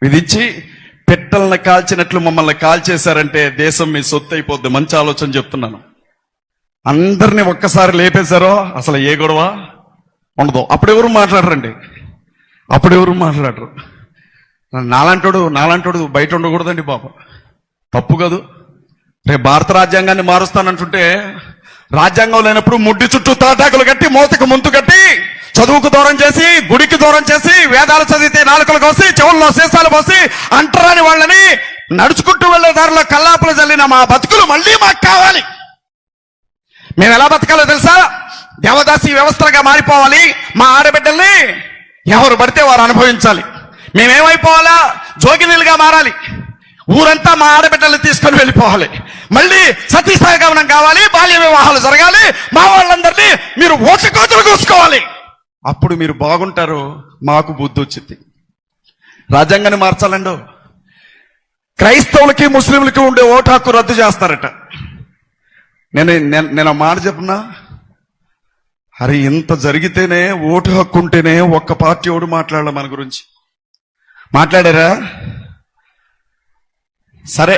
విధించి పెట్టలను కాల్చినట్లు మమ్మల్ని కాల్చేశారంటే దేశం మీ సొత్తు అయిపోద్ది. మంచి ఆలోచన చెప్తున్నాను. అందరినీ ఒక్కసారి లేపేశారో అసలు ఏ గొడవ ఉండదు. అప్పుడెవరు మాట్లాడరండి, అప్పుడెవరు మాట్లాడరు. నాలాంటోడు బయట ఉండకూడదండి బాబు, తప్పు కాదు. రేపు భారత రాజ్యాంగాన్ని మారుస్తానంటుంటే రాజ్యాంగం లేనప్పుడు ముడ్డి చుట్టూ తాటాకులు కట్టి మూతకు ముందు కట్టి చదువుకు దూరం చేసి గుడికి దూరం చేసి వేదాలు చదివితే నాలుకలు కోసి చెవుల్లో సీసాలు పోసి అంటరాని వాళ్ళని నడుచుకుంటూ వెళ్లే దారిలో కల్లాపులు చల్లిన మా బతుకులు మళ్ళీ మాకు కావాలి. మేము ఎలా బతకాలో తెలుసా? దేవదాసి వ్యవస్థలుగా మారిపోవాలి. మా ఆడబిడ్డల్ని ఎవరు పడితే వారు అనుభవించాలి. మేమేమైపోవాలా? జోగినీలుగా మారాలి. ఊరంతా మా ఆడబిడ్డల్ని తీసుకొని వెళ్ళిపోవాలి. మళ్ళీ సతీ సహగమనం కావాలి, బాల్య వివాహాలు జరగాలి. మా వాళ్ళందరినీ మీరు ఓటుకోతులు చూసుకోవాలి. అప్పుడు మీరు బాగుంటారు, మాకు బుద్ధి వచ్చింది. రాజ్యాంగాన్ని మార్చాలండి. క్రైస్తవులకి ముస్లింలకి ఉండే ఓటు హక్కు రద్దు చేస్తారట. నేను మాట చెప్పున్నా, అరే ఇంత జరిగితేనే ఓటు హక్కు ఉంటేనే ఒక్క పార్టీ ఓడు మాట్లాడాలి మన గురించి. మాట్లాడారా? సరే,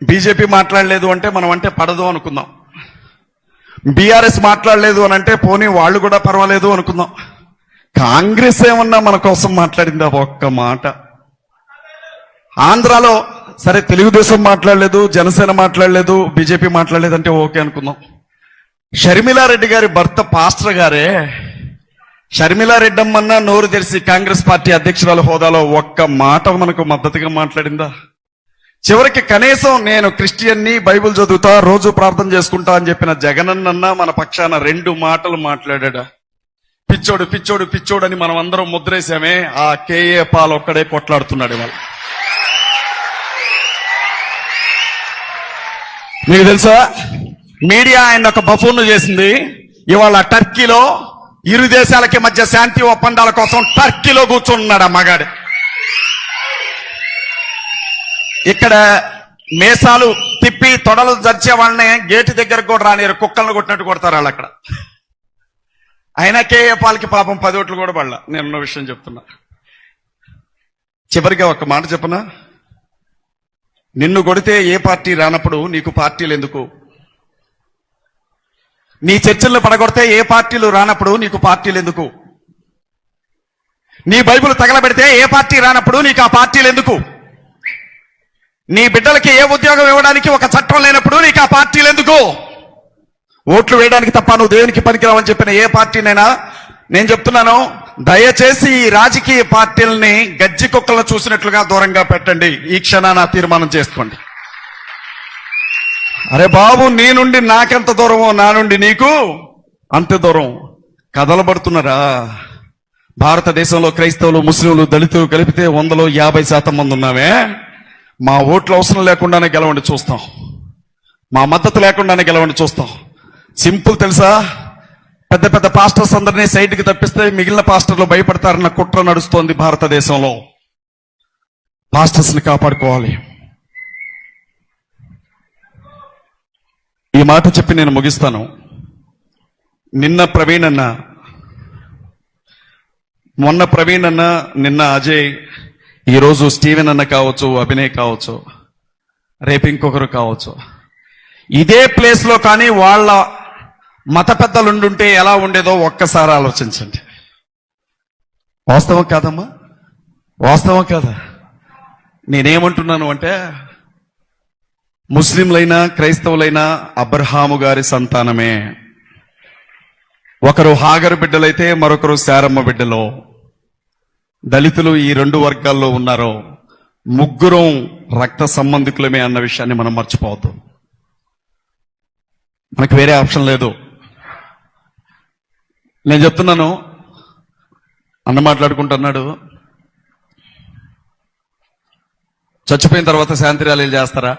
బీజేపీ మాట్లాడలేదు అంటే మనం అంటే పడదు అనుకుందాం. బీఆర్ఎస్ మాట్లాడలేదు అని అంటే పోనీ వాళ్ళు కూడా పర్వాలేదు అనుకుందాం. కాంగ్రెస్ ఏమన్నా మన కోసం మాట్లాడిందా ఒక్క మాట? ఆంధ్రాలో సరే తెలుగుదేశం మాట్లాడలేదు, జనసేన మాట్లాడలేదు, బీజేపీ మాట్లాడలేదు అంటే ఓకే అనుకుందాం. షర్మిలారెడ్డి గారి భర్త పాస్టర్ గారే షర్మిలారెడ్డి అమ్మన్నా నోరు తెరిచి కాంగ్రెస్ పార్టీ అధ్యక్షురాలు హోదాలో ఒక్క మాట మనకు మద్దతుగా మాట్లాడిందా? చివరికి కనీసం నేను క్రిస్టియన్ని, బైబిల్ చదువుతా, రోజు ప్రార్థన చేసుకుంటా అని చెప్పిన జగనన్న మన పక్షాన 2 మాటలు మాట్లాడా? పిచ్చోడు పిచ్చోడు పిచ్చోడు అని మనం అందరం ముద్రేసామే. ఆ కేఏ పాల్ ఒక్కడే కొట్లాడుతున్నాడు ఇవాళ. మీకు తెలుసా, మీడియా ఆయన ఒక బఫూన్ చేసింది. ఇవాళ టర్కీలో ఇరు దేశాలకి మధ్య శాంతి ఒప్పందాల కోసం టర్కీలో కూర్చున్నాడు ఆ మగాడు. ఇక్కడ మేసాలు తిప్పి తొడలు జరిచే వాళ్ళని గేటు దగ్గరకు కూడా రానియరు, కుక్కలను కొట్టినట్టు కొడతారు వాళ్ళు అక్కడ. అయినా కేఏ పాల్కి పాపం 10 ఓట్లు కూడా పడలా. నేను విషయం చెప్తున్నా. చివరిగా ఒక మాట చెప్పనా? నిన్ను కొడితే ఏ పార్టీ రానప్పుడు నీకు పార్టీలు ఎందుకు? నీ చర్చలను పడగొడితే ఏ పార్టీలు రానప్పుడు నీకు పార్టీలు ఎందుకు? నీ బైబిల్ తగలబెడితే ఏ పార్టీ రానప్పుడు నీకు ఆ పార్టీలు ఎందుకు? నీ బిడ్డలకి ఏ ఉద్యోగం ఇవ్వడానికి ఒక చట్టం లేనప్పుడు నీకు ఆ పార్టీలు ఎందుకు? ఓట్లు వేయడానికి తప్ప నువ్వు దేవునికి పనికిరావని చెప్పిన ఏ పార్టీనైనా నేను చెప్తున్నాను, దయచేసి ఈ రాజకీయ పార్టీలని గజ్జి కుక్కలను చూసినట్లుగా దూరంగా పెట్టండి. ఈ క్షణాన తీర్మానం చేసుకోండి. అరే బాబు, నీ నుండి నాకెంత దూరమో నా నుండి నీకు అంత దూరం. కదలబడుతున్నారా? భారతదేశంలో క్రైస్తవులు, ముస్లింలు, దళితులు కలిపితే 100లో 50% మంది ఉన్నామే. మా ఓట్లు అవసరం లేకుండానే గెలవండి చూస్తాం, మా మద్దతు లేకుండానే గెలవండి చూస్తాం. సింపుల్ తెలుసా? పెద్ద పెద్ద పాస్టర్స్ అందరినీ సైడ్కి తప్పిస్తే మిగిలిన పాస్టర్లు భయపడతారన్న కుట్ర నడుస్తోంది భారతదేశంలో. పాస్టర్స్ ని కాపాడుకోవాలి. ఈ మాట చెప్పి నేను ముగిస్తాను. నిన్న ప్రవీణ్ అన్న, మొన్న ప్రవీణ్ అన్న, నిన్న అజయ్, ఈరోజు స్టీవెన్ అన్న కావచ్చు, అభినయ్ కావచ్చు, రేపు ఇంకొకరు కావచ్చు. ఇదే ప్లేస్ లో కానీ వాళ్ళ మత పెద్దలుండుంటే ఎలా ఉండేదో ఒక్కసారి ఆలోచించండి. వాస్తవం కాదమ్మా? వాస్తవం కాదా? నేనేమంటున్నాను అంటే, ముస్లింలైనా క్రైస్తవులైనా అబ్రహాము గారి సంతానమే. ఒకరు హాగరు బిడ్డలైతే మరొకరు శారమ్మ బిడ్డలో. దళితులు ఈ 2 వర్గాల్లో ఉన్నారో ముగ్గురం రక్త సంబంధికులమే అన్న విషయాన్ని మనం మర్చిపోవద్దు. మనకు వేరే ఆప్షన్ లేదు. నేను చెప్తున్నాను, అన్న మాట్లాడుకుంటున్నాడు, చచ్చిపోయిన తర్వాత శాంతి ర్యాలీలు చేస్తారా?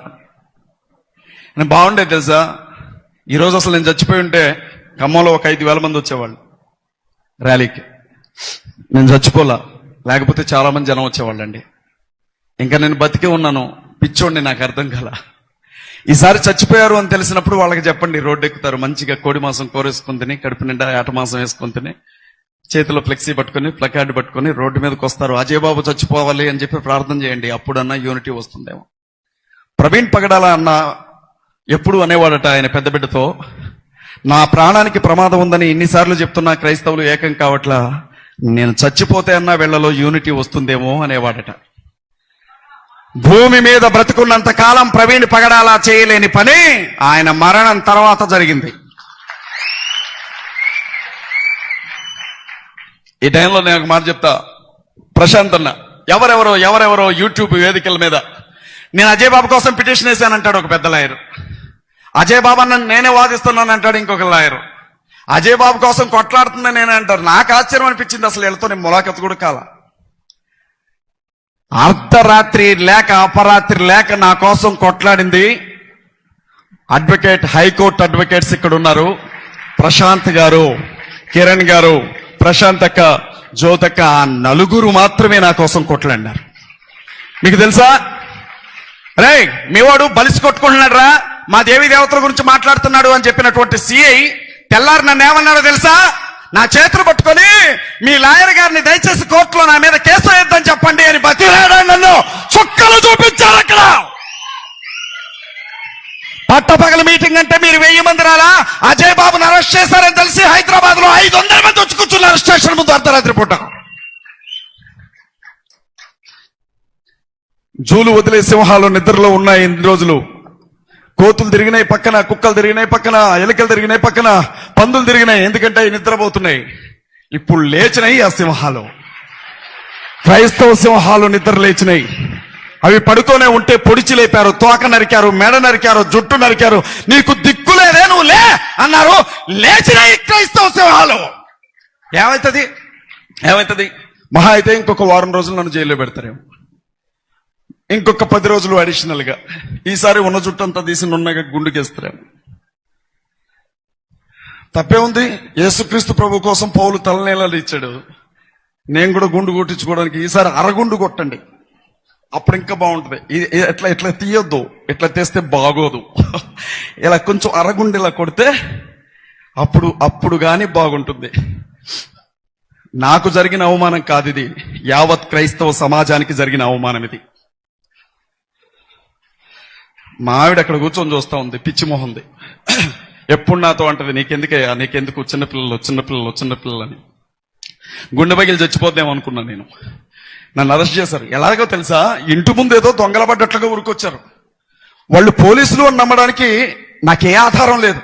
నేను బాగుండేది తెలుసా. ఈరోజు అసలు నేను చచ్చిపోయి ఉంటే ఖమ్మంలో ఒక 5,000 మంది వచ్చేవాళ్ళు ర్యాలీకి. నేను చచ్చిపోలా, లేకపోతే చాలా మంది జనం వచ్చేవాళ్ళండి. ఇంకా నేను బతికే ఉన్నాను, పిచ్చోండి, నాకు అర్థం కాల. ఈసారి చచ్చిపోయారు అని తెలిసినప్పుడు వాళ్ళకి చెప్పండి, రోడ్డు ఎక్కుతారు. మంచిగా కోడి మాంసం కూరేసుకుని తిని, కడుపు నిండా ఏట మాంసం వేసుకుని తిని చేతిలో ఫ్లెక్సీ పట్టుకొని ప్లకార్డ్ పట్టుకొని రోడ్డు మీదకి వస్తారు. అజయ్ బాబు చచ్చిపోవాలి అని చెప్పి ప్రార్థన చేయండి, అప్పుడన్నా యూనిటీ వస్తుందేమో. ప్రవీణ్ పగడాల అన్న ఎప్పుడు అనేవాడట ఆయన పెద్ద బిడ్డతో, నా ప్రాణానికి ప్రమాదం ఉందని ఇన్నిసార్లు చెప్తున్నా క్రైస్తవులు ఏకం కావట్లా, నేను చచ్చిపోతే అన్నా వీళ్ళలో యూనిటీ వస్తుందేమో అనేవాడట. భూమి మీద బ్రతుకున్నంత కాలం ప్రవీణ్ పగడాల చేయలేని పని ఆయన మరణం తర్వాత జరిగింది. ఈ టైంలో నేను ఒక మాట చెప్తా, ప్రశాంత్ అన్న ఎవరెవరో యూట్యూబ్ వేదికల మీద నేను అజయ్ బాబు కోసం పిటిషన్ వేశానంటాడు ఒక పెద్ద లాయర్. అజయ్ బాబు అన్న నేనే వాదిస్తున్నాను అంటాడు ఇంకొక లాయర్. అజయ్ బాబు కోసం కొట్లాడుతుందని నేనే అంటారు. నాకు ఆశ్చర్యం అనిపించింది, అసలు వీళ్ళతో నేను ములాఖత్ కూడా కాల. అర్ధరాత్రి లేక అపరాత్రి లేక నా కోసం కొట్లాడింది అడ్వకేట్, హైకోర్టు అడ్వకేట్స్ ఇక్కడ ఉన్నారు. ప్రశాంత్ గారు, కిరణ్ గారు, ప్రశాంత్ అక్క, జ్యోతక్క, ఆ నలుగురు మాత్రమే నా కోసం కొట్లాడినారు. మీకు తెలుసా, రే మీవాడు బలిసి కొట్టుకుంటున్నాడు రా, మా దేవి దేవతల గురించి మాట్లాడుతున్నాడు అని చెప్పినటువంటి సిఐ తెల్లారి నన్ను ఏమన్నాడో తెలుసా? నా చేతులు పట్టుకొని మీ లాయర్ గారిని దయచేసి కోర్టులో నా మీద కేసు వేద్దని చెప్పండి అని బతిలాడాడు. నన్ను చుక్కలు చూపించారు అక్కడ. పట్టపగల మీటింగ్ అంటే మీరు 1000 మంది రాలా? అజయ్ బాబును అరెస్ట్ చేశారని తెలిసి హైదరాబాద్ లో 500 మంది వచ్చి కూర్చున్నారు స్టేషన్ ముందు అర్ధరాత్రి పూట. జూలు వదిలే సింహాలు నిద్రలో ఉన్నాయి ఇన్ని రోజులు. కోతులు తిరిగినాయి పక్కన, కుక్కలు తిరిగినాయి పక్కన, ఎలుకలు తిరిగినాయి పక్కన, పందులు తిరిగినాయి. ఎందుకంటే అవి నిద్రపోతున్నాయి. ఇప్పుడు లేచినాయి ఆ సింహాలు. క్రైస్తవ సింహాలు నిద్ర లేచినాయి. అవి పడుకోనే ఉంటే పొడిచి లేపారు, తోక నరికారు, మెడ నరికారు, జుట్టు నరికారు. నీకు దిక్కులేదే, నువ్వు లే అన్నారు. లేచినాయి క్రైస్తవ సింహాలు. ఏమైతుంది? మహా అయితే ఇంకొక వారం రోజులు నన్ను జైల్లో పెడతారేమో, ఇంకొక 10 రోజులు అడిషనల్ గా. ఈసారి ఉన్న జుట్టంతా తీసి నున్నగా గుండుకేస్తారేమో. తప్పే ఉంది? యేసుక్రీస్తు ప్రభు కోసం పౌలు తలనేలాలు ఇచ్చాడు. నేను కూడా గుండు కొట్టించుకోవడానికి ఈసారి అరగుండు కొట్టండి, అప్పుడు ఇంకా బాగుంటుంది. ఇట్లా తీయొద్దు, ఇట్లా తీస్తే బాగోదు. ఇలా కొంచెం అరగుండు ఇలా కొడితే అప్పుడు గాని బాగుంటుంది. నాకు జరిగిన అవమానం కాదు ఇది, యావత్ క్రైస్తవ సమాజానికి జరిగిన అవమానం ఇది. మా ఆవిడ అక్కడ కూర్చొని చూస్తా ఉంది, పిచ్చి మొహంది. ఎప్పుడు నాతో అంటది, నీకెందుకయ్యా, నీకెందుకు చిన్నపిల్లలు అని. గుండె పగిలి చచ్చిపోద్దాం అనుకున్నాను నేను. నన్ను అరెస్ట్ చేశారు. ఎలాగో తెలుసా, ఇంటి ముందు ఏదో దొంగల పడ్డట్లుగా ఉరికొచ్చారు. వాళ్ళు పోలీసులు అని నమ్మడానికి నాకే ఆధారం లేదు.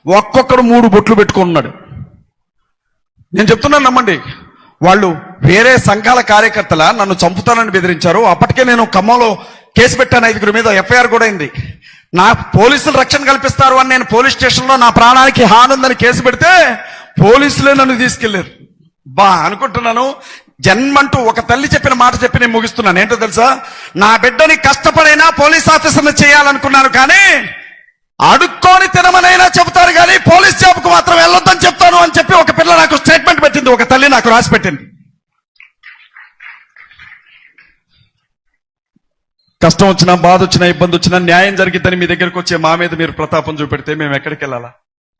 ఒక్కొక్కడు 3 బొట్లు పెట్టుకున్నాడు. నేను చెప్తున్నాను నమ్మండి. వాళ్ళు వేరే సంఘాల కార్యకర్తల నన్ను చంపుతానని బెదిరించారు. అప్పటికే నేను ఖమ్మంలో కేసు పెట్టాను, 5 మీద ఎఫ్ఐఆర్ కూడా అయింది. నా పోలీసులు రక్షణ కల్పిస్తారు అని నేను పోలీస్ స్టేషన్ లో నా ప్రాణానికి హాని ఉందని కేసు పెడితే పోలీసులే నన్ను తీసుకెళ్లారు. అనుకుంటున్నాను, జన్మంటూ ఒక తల్లి చెప్పిన మాట చెప్పి నేను ముగిస్తున్నాను. ఏంటో తెలుసా, నా బిడ్డని కష్టపడైనా పోలీస్ ఆఫీసర్ని చేయాలనుకున్నాను, కానీ అడుక్కొని తినమనైనా చెబుతారు కానీ పోలీస్ జాబ్కు మాత్రం వెళ్ళొద్దని చెప్తాను అని చెప్పి ఒక పిల్ల నాకు స్టేట్మెంట్ పెట్టింది, ఒక తల్లి నాకు రాసి పెట్టింది. కష్టం వచ్చినా, బాధ వచ్చినా, ఇబ్బంది వచ్చినా, న్యాయం జరిగిద్దని మీ దగ్గరకు వచ్చే మా మీద మీరు ప్రతాపం చూపెడితే మేము ఎక్కడికి వెళ్ళాలా?